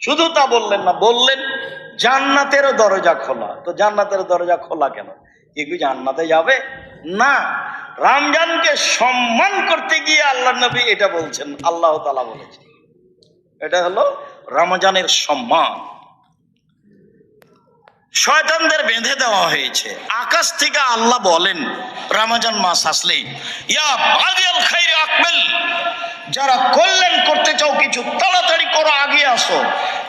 শুধু তা বললেন না, বললেন জান্নাতেরও দরজা খোলা। তো জান্নাতের দরজা খোলা কেন? কি জান্নাতে যাবে না? রমজানকে সম্মান করতে গিয়ে আল্লাহ নবী এটা বলছেন, আল্লাহ তাআলা বলেছেন। এটা হলো রমজানের সম্মান। শয়তানদের বেঁধে দেওয়া হয়েছে। আকাশ থেকে আল্লাহ বলেন রমজান মাস আসলেই, ইয়া বাগিয়াল খাইরে আকবিল, যারা কল্যাণ করতে চাও কিছু তাড়াতাড়ি করো, আগে আসো।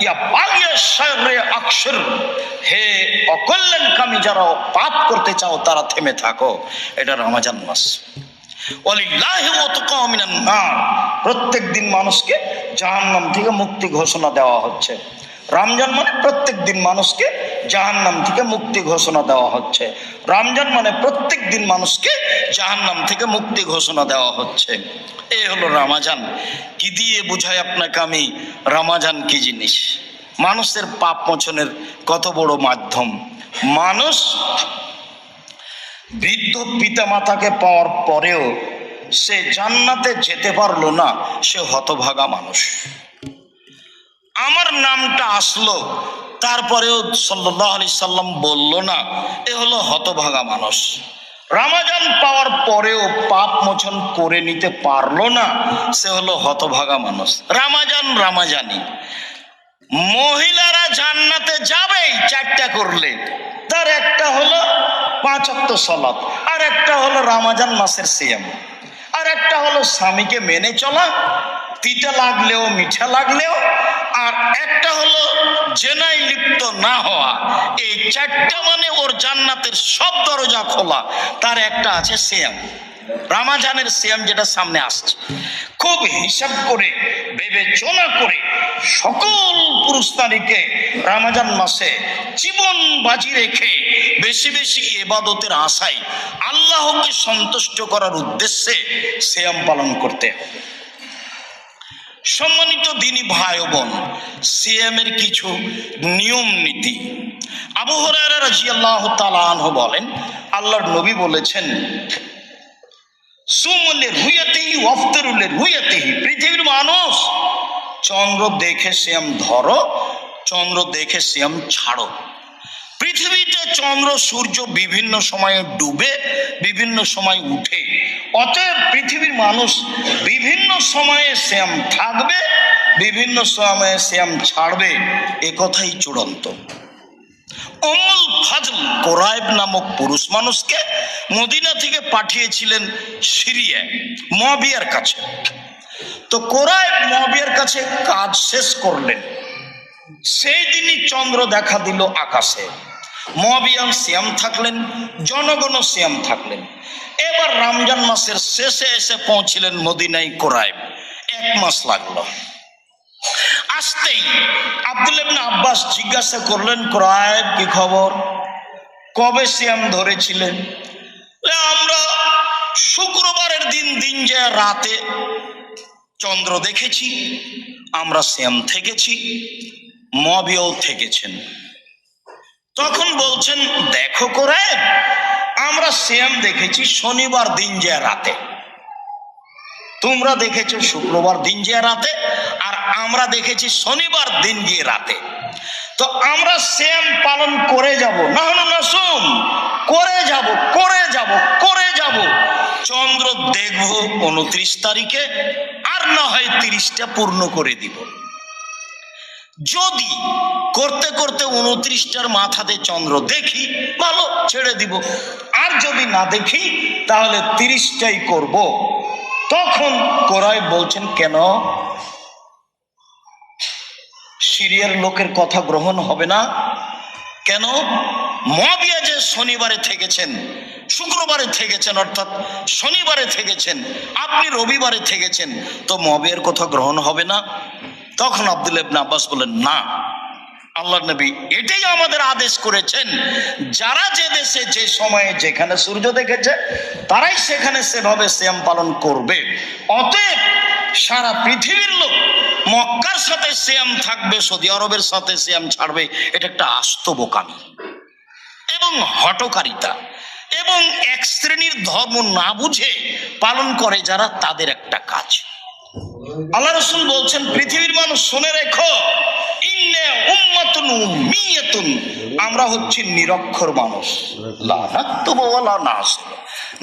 ইয়া বাগিয়াশ শাররে আকসর, হে অকল্যাণকামী যারা পাপ করতে চাও তারা থেমে থাকো। এটা রমজান মাস। ওয়ালিল্লাহি ওয়াতাকা মিনান নার, প্রত্যেক দিন মানুষকে জাহান্নাম থেকে মুক্তি ঘোষণা দেওয়া হচ্ছে। রমজান মানে প্রত্যেক দিন মানুষকে জাহান্নাম থেকে মুক্তি ঘোষণা দেওয়া হচ্ছে। রমজান মানে প্রত্যেক দিন মানুষকে জাহান্নাম থেকে মুক্তি ঘোষণা দেওয়া হচ্ছে। এই হলো রমজান। কি দিয়ে বুঝাই আপনাকে আমি রমজান কি জিনিস? মানুষের পাপ মোচনের কত বড় মাধ্যম। মানুষ বৃদ্ধ পিতা মাতাকে পাওয়ার পরেও সে জান্নাতে যেতে পারলো না, সে হতভাগা মানুষ। আমার নামটা আসলো, তারপরেও সাল্লাল্লাহু আলাইহি সাল্লাম বলল না, এ হলো হতভাগা মানুষ। রমজান পাওয়ার পরেও পাপ মোচন করে নিতে পারলো না, সে হলো হতভাগা মানুষ। রমজান রমজানি। মহিলারা জান্নাতে যাবেই চারটা করলে, তার একটা হলো 5 ওয়াক্ত সালাত, আর একটা হলো রমজান মাসের সিয়াম, আর একটা হলো স্বামীকে মেনে চলা, তিতা লাগলেও মিঠা লাগলেও, আর একটা হলো জেনায় লিপ্ত না হওয়া। এই চারটা মানে ওর জান্নাতের সব দরজা খোলা। তার একটা আছে সিয়াম, রমজানের সিয়াম, যেটা সামনে আসছে। খুব হিসাব করে বিবেচনা করে সকল পুরুষ নারীকে রমজান মাসে জীবন বাজি রেখে বেশি বেশি ইবাদতের আশায় আল্লাহকে সন্তুষ্ট করার উদ্দেশ্যে সিয়াম পালন করতে হবে। সম্মানিত দিনী ভাই ও বোন, সিয়ামের কিছু নিয়ম নীতি। আবু হুরায়রা রাদিয়াল্লাহু তাআলা আনহু বলেন, আল্লাহর নবী বলেছেন, সুমুলে রুয়াতিহি ওয়াফতিরুলে রুয়াতিহি, পৃথিবীর মানুষ চন্দ্র দেখে সিয়াম ধরো, চন্দ্র দেখে সিয়াম ছাড়ো। পৃথিবীতে চন্দ্র সূর্য বিভিন্ন সময়ে ডুবে, বিভিন্ন সময় উঠে। অতএব পৃথিবীর মানুষ বিভিন্ন সময়ে সিয়াম থাকবে, বিভিন্ন সময়ে সিয়াম ছাড়বে, এ কথাই চূড়ান্ত। উম্মুল ফাজল কোরাইব নামক পুরুষ মানুষকে মদিনা থেকে পাঠিয়েছিলেন সিরিয়া মুয়াবিয়ার কাছে। তো কোরাইব মুয়াবিয়ার কাছে কাজ শেষ করলেন, সেই দিনই চন্দ্র দেখা দিল আকাশে। মুয়াবিয়ান সিয়াম থাকলেন, জনগণ সিয়াম থাকলেন। এবার রমজান মাসের শেষে এসে পৌঁছিলেন মদিনায় কোরাইব। 1 মাস লাগলো। আসতেই আব্দুল্লাহ ইবনে আব্বাস জিজ্ঞাসা করলেন, কোরাইব কি খবর, কবে সিয়াম ধরেছিলেন? আমরা শুক্রবারের দিন যে রাতে চন্দ্র দেখেছি, আমরা সিয়াম থেকেছি, মুয়াবিয়াও থেকেছেন। তখন বলছেন, দেখো কোরাইব, আমরা সিয়াম দেখেছি শনিবার দিন যে রাতে, তোমরা দেখেছো শুক্রবার দিন যে রাতে, আর আমরা দেখেছি শনিবার দিন গিয়ে রাতে। তো আমরা সিয়াম পালন করে যাব, না হলো না, শুন, করে যাব করে যাব করে যাব। চন্দ্র দেখব 29 তারিখে, আর না হয় 30টা পূর্ণ করে দিব। যদি করতে করতে 29টার মাথাতে চন্দ্র দেখি, ভালো, ছেড়ে দিব। আর যদি না দেখি তাহলে 30টাই করব। তখন কোরাইব বলছেন, কেন সিরিয়ার লোকের কথা গ্রহণ হবে না? কেন? মুয়াবিয়া যে শনিবারে থেকেছেন, শুক্রবারে থেকেছেন, অর্থাৎ শনিবারে থেকেছেন, আপনি রবিবারে থেকেছেন, তো মুয়াবিয়ার কথা গ্রহণ হবে না? তখন আব্দুল্লাহ ইবনে আব্বাস বলেন, না, আল্লাহর নবী এটাই আমাদের আদেশ করেছেন, যারা যে দেশে যে সময়ে যেখানে সূর্য দেখেছে তারাই সেখানে সেভাবে সিয়াম পালন করবে। অতএব সারা পৃথিবীর লোক মক্কার সাথে সিয়াম থাকবে, সৌদি আরবের সাথে সিয়াম ছাড়বে, এটা একটা আস্ত বোকামি এবং হঠকারিতা, এবং এক শ্রেণীর ধর্ম না বুঝে পালন করে যারা, তাদের একটা কাজ। আল্লাহ রাসূল বলছেন, পৃথিবীর মানুষ শুনে রেখো, উম্মিয়াতুন, আমরা হচ্ছি নিরক্ষর মানুষ। লা নাকতুবু ওয়া লা নাহসিব,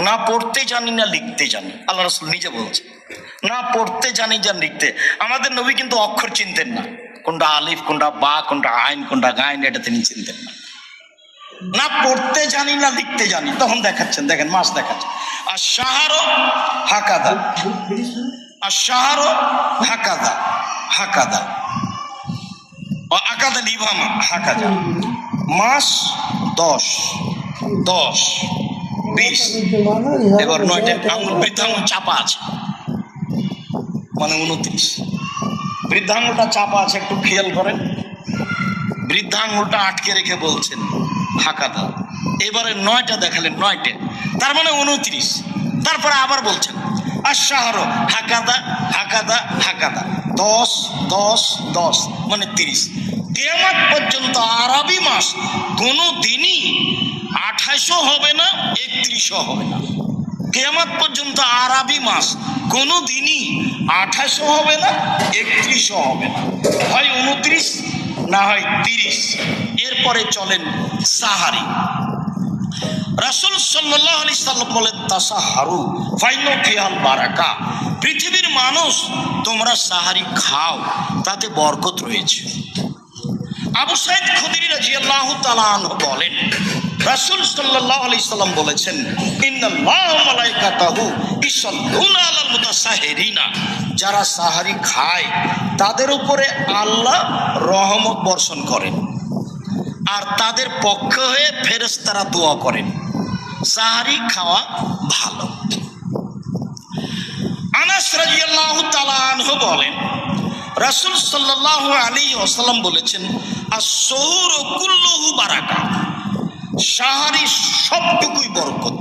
না পড়তে জানি না লিখতে জানি। আল্লাহ রাসূল নিজে বলছে না পড়তে জানি যা লিখতে। আমাদের নবী কিন্তু অক্ষর চিনতেন না, কোনটা আলিফ, কোনটা বা, কোনটা আইন, কোনটা গাইন, এটা তিনি চিনতেন না। না পড়তে জানি না লিখতে জানি, তখন দেখাচ্ছেন, দেখেন মাস দেখাচ্ছেন। আর শাহরো হাকাদা, আর শাহরো হাকাদা, হাকাদা আকাদা লিভামা হাকাদা, মাস 10, 10, 20। এবার 9টা আঙুল, বৃদ্ধাঙ্গুল চাপা আছে, মানে 29। বৃদ্ধাঙ্গুলটা চাপা আছে, একটু খেয়াল করেন। বৃদ্ধাঙ্গুলটা আটকে রেখে বলছেন হাকাদা। এবারে 9টা দেখালেন, 9টে, তার মানে 29। তারপরে আবার বলছেন আর শাহরো হাকাদা, হাকাদা, হাকাদা, 10, 10, 10, মানে 30। কিয়ামত পর্যন্ত আরবি মাস কোনো দিনই 2800 হবে না, 3100 হবে না। কিয়ামত পর্যন্ত আরবি মাস কোনো দিনই 2800 হবে না, 3100 হবে না, হয় 29 না হয় 30। এরপরে চলেন সাহারি। রাসূল সাল্লাল্লাহু আলাইহি সাল্লাম বলেন তাসাহারু ফাইনা ফিহাল বারাকা, পৃথিবীর মানুষ তোমরা সাহারি খাও, তাতে বরকত রয়েছে। আবু সাঈদ খুদরি রাদিয়াল্লাহু তাআলা আনহু বলেন রাসূল সাল্লাল্লাহু আলাইহি সাল্লাম বলেছেন ইন্নাল্লাহা ওয়া মালাইকাতাহু ইউসাল্লুনা আলাল মুতাসাহিরিনা, যারা সাহারি খায় তাদের উপরে আল্লাহ রহমত বর্ষণ করেন আর তাদের পক্ষ হয়ে ফেরেশতারা দোয়া করেন। সাহারি খাওয়া ভালো। আনাস রাদিয়াল্লাহু তাআলা আনহু বলেন রাসূল সাল্লাল্লাহু আলাইহি ওয়াসাল্লাম বলেছেন আস-সুহুরু কুল্লুহু বারাকা, সাহারি সবটুকুই বরকত,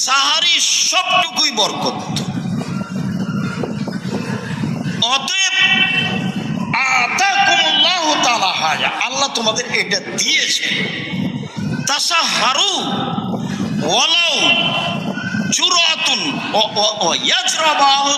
সাহারি সবটুকুই বরকত। অতএব আতাকুমুল্লাহু তাআলা হাজা, আল্লাহ তোমাদের এটা দিয়েছে। তাসাহারু ওয়ালাউ জুরাতুন ওয়া ইয়াজরাবাহু